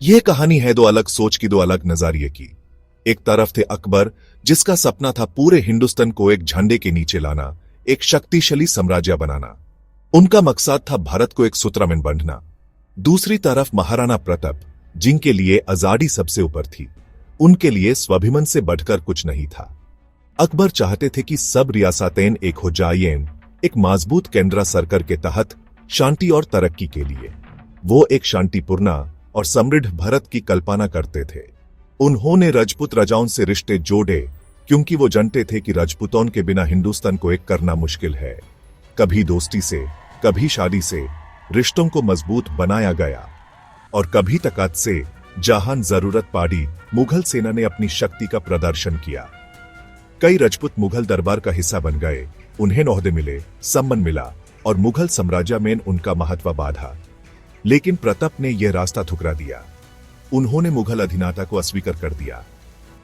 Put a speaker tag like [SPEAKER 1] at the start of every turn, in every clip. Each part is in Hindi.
[SPEAKER 1] यह कहानी है दो अलग सोच की, दो अलग नजरिए की। एक तरफ थे अकबर, जिसका सपना था पूरे हिंदुस्तान को एक झंडे के नीचे लाना, एक शक्तिशाली साम्राज्य बनाना। उनका मकसद था भारत को एक सूत्र में बांधना। दूसरी तरफ महाराणा प्रताप, जिनके लिए आजादी सबसे ऊपर थी। उनके लिए स्वाभिमान से बढ़कर कुछ नहीं था। अकबर चाहते थे कि सब रियासतें एक हो जाएं, एक मजबूत केंद्र सरकार के तहत शांति और तरक्की के लिए। वो एक शांतिपूर्ण और समृद्ध भारत की कल्पना करते थे। उन्होंने राजपूत राजाओं से रिश्ते जोड़े, क्योंकि वो जानते थे कि राजपूतों के बिना हिंदुस्तान को एक करना मुश्किल है। कभी दोस्ती से, कभी शादी से रिश्तों को मजबूत बनाया गया, और कभी ताकत से, जहां जरूरत पड़ी मुगल सेना ने अपनी शक्ति का प्रदर्शन किया। कई राजपूत मुगल दरबार का हिस्सा बन गए, उन्हें ओहदे मिले, सम्मान मिला, और मुगल साम्राज्य में उनका महत्व बढ़ा। लेकिन प्रताप ने यह रास्ता ठुकरा दिया। उन्होंने मुगल अधीनता को अस्वीकार कर दिया।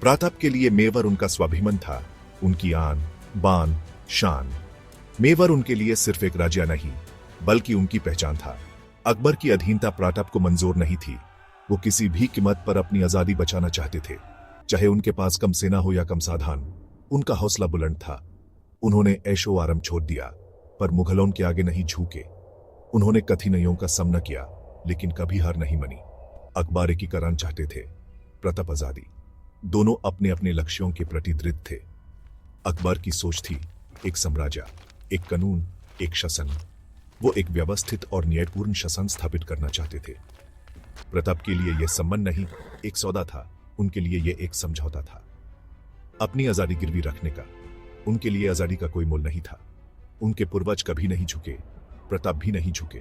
[SPEAKER 1] प्रताप के लिए मेवाड़ उनका स्वाभिमान था, उनकी आन बान शान। मेवाड़ उनके लिए सिर्फ एक राज्य नहीं, बल्कि उनकी पहचान था। अकबर की अधीनता प्रताप को मंजूर नहीं थी। वो किसी भी कीमत पर अपनी आजादी बचाना चाहते थे, चाहे उनके पास कम सेना हो या कम साधन। उनका हौसला बुलंद था। उन्होंने ऐशो आराम छोड़ दिया, पर मुगलों के आगे नहीं झुके। उन्होंने कठिनाइयों का सामना किया, लेकिन कभी हार नहीं मानी। अकबर एकीकरण चाहते थे, प्रताप आजादी। दोनों अपने अपने लक्ष्यों के प्रति दृढ़ थे। अकबर की सोच थी एक साम्राज्य, एक कानून, एक शासन। वो एक व्यवस्थित और न्यायपूर्ण शासन स्थापित करना चाहते थे। प्रताप के लिए यह सम्मान नहीं, एक सौदा था। उनके लिए यह एक समझौता था, अपनी आजादी गिरवी रखने का। उनके लिए आजादी का कोई मोल नहीं था। उनके पूर्वज कभी नहीं झुके, प्रताप भी नहीं झुके।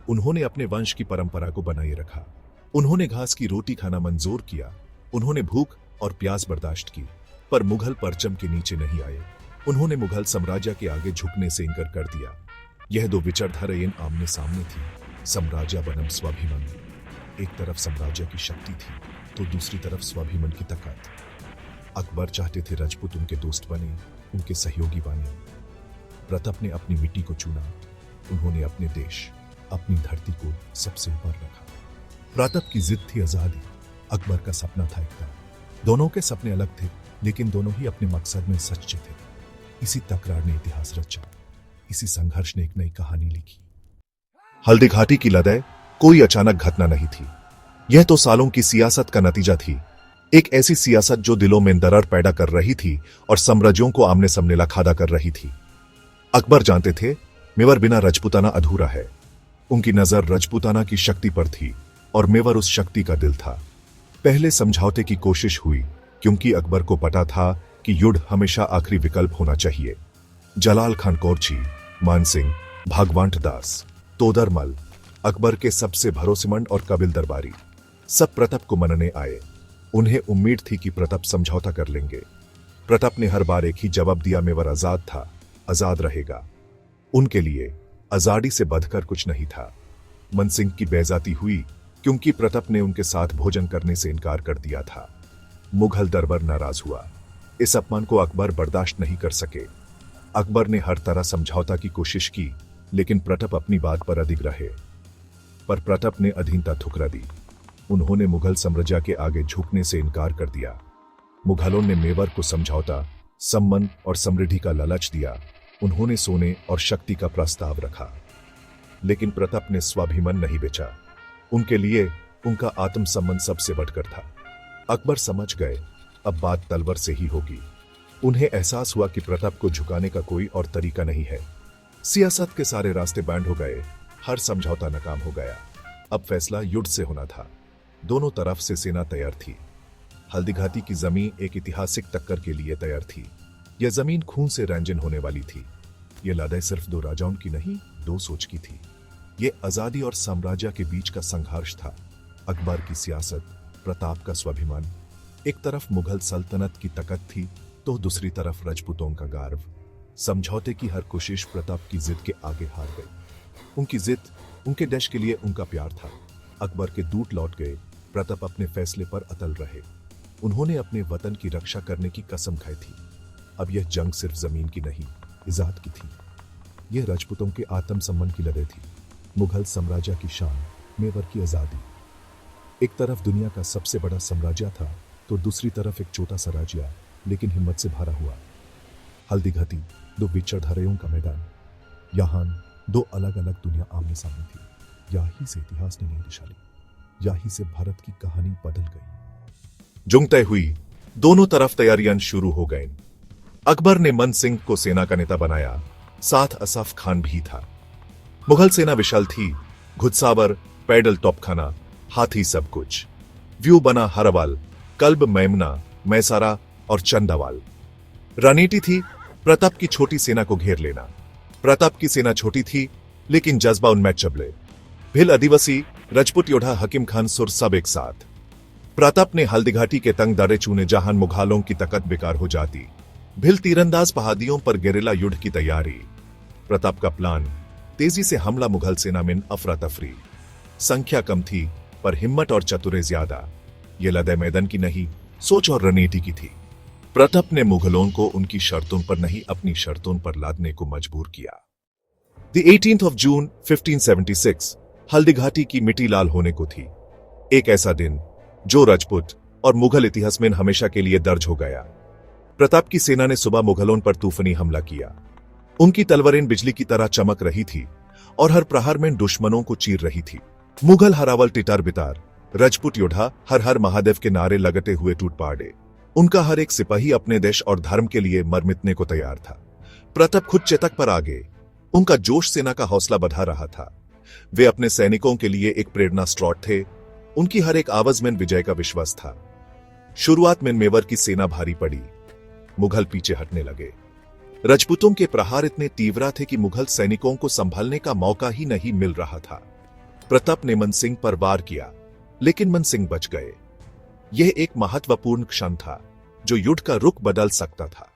[SPEAKER 1] उन्होंने अपने वंश की परंपरा को बनाए रखा। उन्होंने घास की रोटी खाना मंजूर किया। उन्होंने भूख और प्यास बर्दाश्त की, पर मुगल परचम के नीचे नहीं आए। उन्होंने मुगल साम्राज्य के आगे झुकने से इनकार कर दिया। यह दो विचारधाराएं आमने सामने थी, साम्राज्य बनम स्वाभिमान। एक तरफ साम्राज्य की शक्ति थी, तो दूसरी तरफ स्वाभिमान की ताकत। अकबर चाहते थे राजपूत उनके दोस्त बने, उनके सहयोगी बने। प्रताप ने अपनी मिट्टी को चुना। उन्होंने अपने देश, अपनी धरती को सबसे ऊपर रखा। प्रताप की जिद थी आजादी, अकबर का सपना था एकता। दोनों के सपने अलग थे, लेकिन दोनों ही अपने मकसद में सच्चे थे। इसी तकरार ने इतिहास रचा, इसी संघर्ष ने एक नई कहानी लिखी। हल्दी घाटी की लड़ाई कोई अचानक घटना नहीं थी। यह तो सालों की सियासत का नतीजा थी। एक ऐसी सियासत जो दिलों में दरार पैदा कर रही थी और साम्राज्यों को आमने सामने लखादा कर रही थी। अकबर जानते थे मेवाड़ बिना राजपूताना अधूरा है। उनकी नजर राजपूताना की शक्ति पर थी, और मेवाड़ उस शक्ति का दिल था। पहले समझौते की कोशिश हुई, क्योंकि अकबर को पता था कि युद्ध हमेशा आखिरी विकल्प होना चाहिए। जलाल खान कोरची, मान सिंह, भागवंत दास, तोदरमल, अकबर के सबसे भरोसेमंद और काबिल दरबारी, सब प्रताप को मनने आए। उन्हें उम्मीद थी कि प्रताप समझौता कर लेंगे। प्रताप ने हर बार एक ही जवाब दिया, मेवाड़ आजाद था, आजाद रहेगा। उनके लिए आजादी से बढ़कर कुछ नहीं था। मन सिंह की बेइज्जती हुई, क्योंकि प्रताप ने उनके साथ भोजन करने से इनकार कर दिया था। मुगल दरबार नाराज हुआ। इस अपमान को अकबर बर्दाश्त नहीं कर सके। अकबर ने हर तरह समझौता की कोशिश की, लेकिन प्रताप अपनी बात पर अडिग रहे। पर प्रताप ने अधीनता ठुकरा दी। उन्होंने मुगल साम्राज्य के आगे झुकने से इनकार कर दिया। मुगलों ने मेवाड़ को समझौता, सम्मान और समृद्धि का लालच दिया। उन्होंने सोने और शक्ति का प्रस्ताव रखा, लेकिन प्रताप ने स्वाभिमान नहीं बेचा। उनके लिए उनका आत्मसम्मान सबसे बढ़कर था। अकबर समझ गए अब बात तलवार से ही होगी। उन्हें एहसास हुआ कि प्रताप को झुकाने का कोई और तरीका नहीं है। सियासत के सारे रास्ते बैंड हो गए, हर समझौता नाकाम हो गया। अब फैसला युद्ध से होना था। दोनों तरफ से सेना तैयार थी। हल्दी घाटी की जमीन एक ऐतिहासिक टक्कर के लिए तैयार थी। यह जमीन खून से रंजन होने वाली थी। यह लड़ाई सिर्फ दो राजाओं की नहीं, दो सोच की थी। यह आजादी और साम्राज्य के बीच का संघर्ष था। अकबर की सियासत, प्रताप का स्वाभिमान। एक तरफ मुगल सल्तनत की ताकत थी, तो दूसरी तरफ राजपूतों का गर्व। समझौते की हर कोशिश प्रताप की जिद के आगे हार गई। उनकी जिद, उनके देश के लिए उनका प्यार था। अकबर के दूत लौट गए, प्रताप अपने फैसले पर अटल रहे। उन्होंने अपने वतन की रक्षा करने की कसम खाई थी। अब यह जंग सिर्फ जमीन की नहीं, इजाद की थी। यह राजपूतों के आत्मसम्मान की लड़ाई थी। मुगल साम्राज्य की शान, मेवाड़ की आजादी।
[SPEAKER 2] एक तरफ दुनिया का सबसे बड़ा साम्राज्य था तो दूसरी तरफ एक छोटा सा राज्य, लेकिन हिम्मत से भरा हुआ। हल्दी घाटी, दो विचारधाराओं का मैदान। यहाँ दो अलग अलग दुनिया आमने सामने थी। यही से इतिहास ने नई दिशा ली, यही से भारत की कहानी बदल गई।
[SPEAKER 1] जंग तय हुई, दोनों तरफ तैयारियां शुरू हो गईं। अकबर ने मन सिंह को सेना का नेता बनाया, साथ असफ खान भी था। मुगल सेना विशाल थी, घुड़सवार, पैदल तोपखाना, हाथी, सब कुछ। व्यू बना हरवाल, कल्ब, मैमना, मैसारा और चंदावाल। रणनीति थी प्रताप की छोटी सेना को घेर लेना। प्रताप की सेना छोटी थी, लेकिन जज्बा उनमें चबले। भिल आदिवासी, राजपूत योद्धा, हकीम खान, सुर, सब एक साथ। प्रताप ने हल्दी घाटी के तंग दर्रे चुने जहां मुघलों की ताकत बेकार हो जाती। भिल तीरंदाज पहाड़ियों पर गेरिला युद्ध की तैयारी। प्रताप का प्लान, तेजी से हमला। मुगल सेना में अफरा तफरी, संख्या कम थी पर हिम्मत और चतुरे ज्यादा। यह लड़ाई मैदान की नहीं, सोच और रणनीति की थी। प्रताप ने मुगलों को उनकी शर्तों पर नहीं, अपनी शर्तों पर लादने को मजबूर किया। The 18th of June 1576 Haldi Ghati की मिट्टी लाल होने को थी। एक ऐसा दिन जो राजपूत और मुगल इतिहास में हमेशा के लिए दर्ज हो गया। प्रताप की सेना ने सुबह मुगलों पर तूफानी हमला किया। उनकी तलवारें बिजली की तरह चमक रही थी और हर प्रहार में दुश्मनों को चीर रही थी। मुगल हरावल टिटार बितार, राजपूत योद्धा हर हर महादेव के नारे लगते हुए टूट पड़े। उनका हर एक सिपाही अपने देश और धर्म के लिए मर मिटने को तैयार था। प्रताप खुद चेतक पर आ गए। उनका जोश सेना का हौसला बढ़ा रहा था। वे अपने सैनिकों के लिए एक प्रेरणा स्रोत थे। उनकी हर एक आवाज में विजय का विश्वास था। शुरुआत में मेवाड़ की सेना भारी पड़ी, मुगल पीछे हटने लगे। राजपूतों के प्रहार इतने तीव्र थे कि मुगल सैनिकों को संभालने का मौका ही नहीं मिल रहा था। प्रताप ने मन सिंह पर वार किया, लेकिन मन सिंह बच गए। यह एक महत्वपूर्ण क्षण था जो युद्ध का रुख बदल सकता था।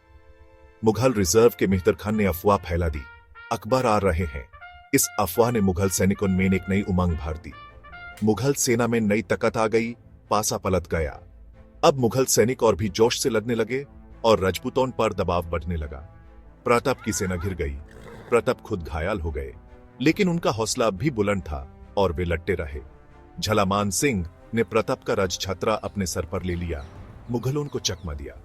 [SPEAKER 1] मुगल रिजर्व के मेहतर खान ने अफवाह फैला दी, अकबर आ रहे हैं। इस अफवाह ने मुगल सैनिकों में एक नई उमंग भर दी। मुगल सेना में नई ताकत आ गई, पासा पलट गया। अब मुगल सैनिक और भी जोश से लड़ने लगे और राजपूतों पर दबाव बढ़ने लगा। प्रताप की सेना घिर गई। प्रताप खुद घायल हो गए, लेकिन उनका हौसला अब भी बुलंद था और वे लड़ते रहे। झलामान सिंह ने प्रताप का राजछत्रा अपने सर पर ले लिया, मुगलों को चकमा दिया।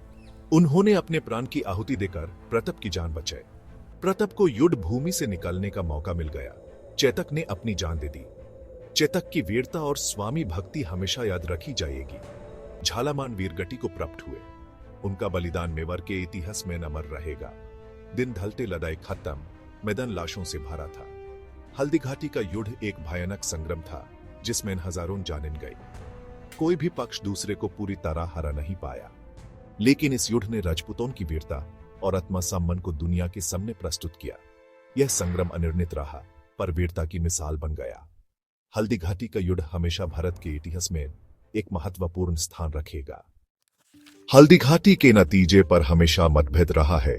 [SPEAKER 1] उन्होंने अपने प्राण की आहुति देकर प्रताप की जान बचाई। प्रताप को युद्ध भूमि से निकलने का मौका मिल गया। चेतक ने अपनी जान दे दी। चेतक की वीरता और स्वामी भक्ति हमेशा याद रखी जाएगी। झालामान वीरगति को प्राप्त हुए। उनका बलिदान मेवाड़ के इतिहास में अमर रहेगा। दिन ढलते लड़ाई खत्म, मैदान लाशों से भरा था। हल्दी घाटी का युद्ध एक भयानक संग्राम था जिसमें हजारों जानें गई। कोई भी पक्ष दूसरे को पूरी तरह हरा नहीं पाया, लेकिन इस युद्ध ने राजपूतों की वीरता और आत्मसम्मान को दुनिया के सामने प्रस्तुत किया। यह संग्राम अनिर्णित रहा, पर वीरता की मिसाल बन गया। हल्दी घाटी का युद्ध हमेशा भारत के इतिहास में एक महत्वपूर्ण स्थान रखेगा। हल्दी घाटी के नतीजे पर हमेशा मतभेद रहा है।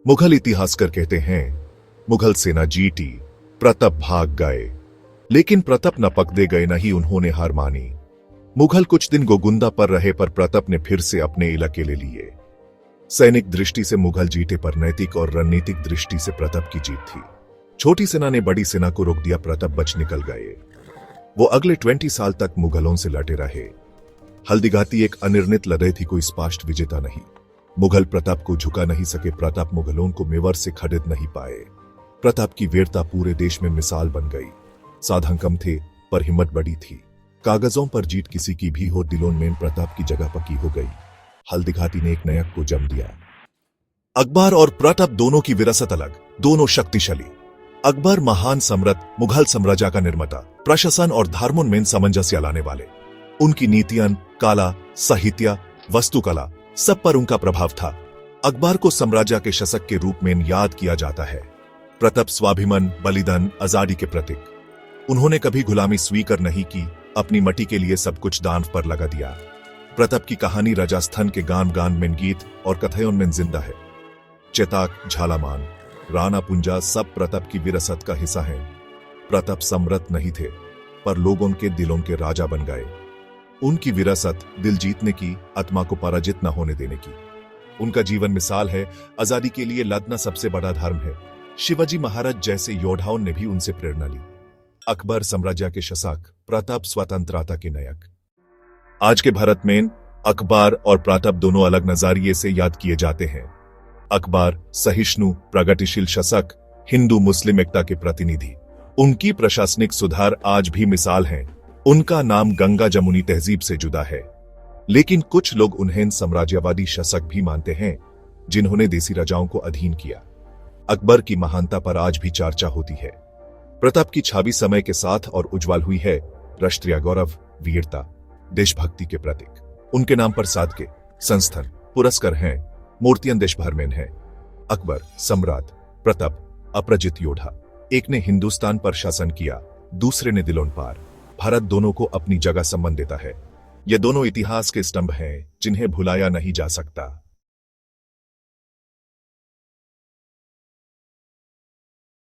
[SPEAKER 1] मुगल इतिहासकार कहते हैं मुगल सेना जीती, प्रताप भाग गए, लेकिन प्रताप न पकड़े गए, न ही उन्होंने हार मानी। मुगल कुछ दिन गोगुंदा पर रहे, पर प्रताप ने फिर से अपने इलाके ले लिए। सैनिक दृष्टि से मुगल जीते, पर नैतिक और रणनीतिक दृष्टि से प्रताप की जीत थी। छोटी सेना ने बड़ी सेना को रोक दिया, प्रताप बच निकल गए। वो अगले 20 साल तक मुगलों से लड़े रहे। हल्दी घाटी एक अनिर्णित लड़ाई थी, कोई स्पष्ट विजेता नहीं। मुगल प्रताप को झुका नहीं सके, प्रताप मुगलों को मेवाड़ से खरीद नहीं पाए। प्रताप की वीरता पूरे देश में मिसाल बन गई। साधन कम थे, पर हिम्मत बड़ी थी। कागजों पर जीत किसी की भी हो, दिलों में प्रताप की जगह पक्की हो गई। हल्दी घाटी ने एक नया को जन्म दिया। अकबर और प्रताप दोनों की विरासत अलग, दोनों शक्तिशाली। अकबर महान सम्राट, मुगल साम्राज्य का निर्माता, प्रशासन और धर्मों में सामंजस्य लाने वाले। उनकी नीतियां, कला, साहित्य, वास्तुकला, सब पर उनका प्रभाव था। अकबर को साम्राज्य के शासक के रूप में याद किया जाता है। प्रताप स्वाभिमान, बलिदान, आजादी के प्रतीक। उन्होंने कभी गुलामी स्वीकार नहीं की, अपनी मट्टी के लिए सब कुछ दांव पर लगा दिया। प्रताप की कहानी राजस्थान के गान गान में, गीत और कथाओं में जिंदा है। चेताक, झालामान, राणा पुंजा सब प्रताप की विरासत का हिस्सा हैं। प्रताप सम्राट नहीं थे, पर लोगों के दिलों के राजा बन गए। उनकी विरासत दिल जीतने की, आत्मा को पराजित न होने देने की। उनका जीवन मिसाल है। आजादी के लिए लड़ना सबसे बड़ा धर्म है। शिवाजी महाराज जैसे योद्धाओं ने भी उनसे प्रेरणा ली। अकबर साम्राज्य के शासक, प्रताप स्वतंत्रता के नायक। आज के भारत में अकबर और प्रताप दोनों अलग नजरिए से याद किए जाते हैं। अकबर सहिष्णु, प्रगतिशील शासक, हिंदू मुस्लिम एकता के प्रतिनिधि। उनकी प्रशासनिक सुधार आज भी मिसाल हैं। उनका नाम गंगा जमुनी तहजीब से जुदा है, लेकिन कुछ लोग उन्हें साम्राज्यवादी शासक भी मानते हैं जिन्होंने देसी राजाओं को अधीन किया। अकबर की महानता पर आज भी चर्चा होती है। प्रताप की छवि समय के साथ और उज्जवल हुई है। राष्ट्रीय गौरव, वीरता, देशभक्ति के प्रतीक। उनके नाम पर सादके, संस्थान, पुरस्कार हैं, मूर्तियां देश भर में हैं। अकबर सम्राट, प्रताप अपराजित योद्धा। एक ने हिंदुस्तान पर शासन किया, दूसरे ने दिलों पर। भारत दोनों को अपनी जगह सम्मान देता है। ये दोनों इतिहास के स्तंभ हैं जिन्हें भुलाया नहीं जा सकता।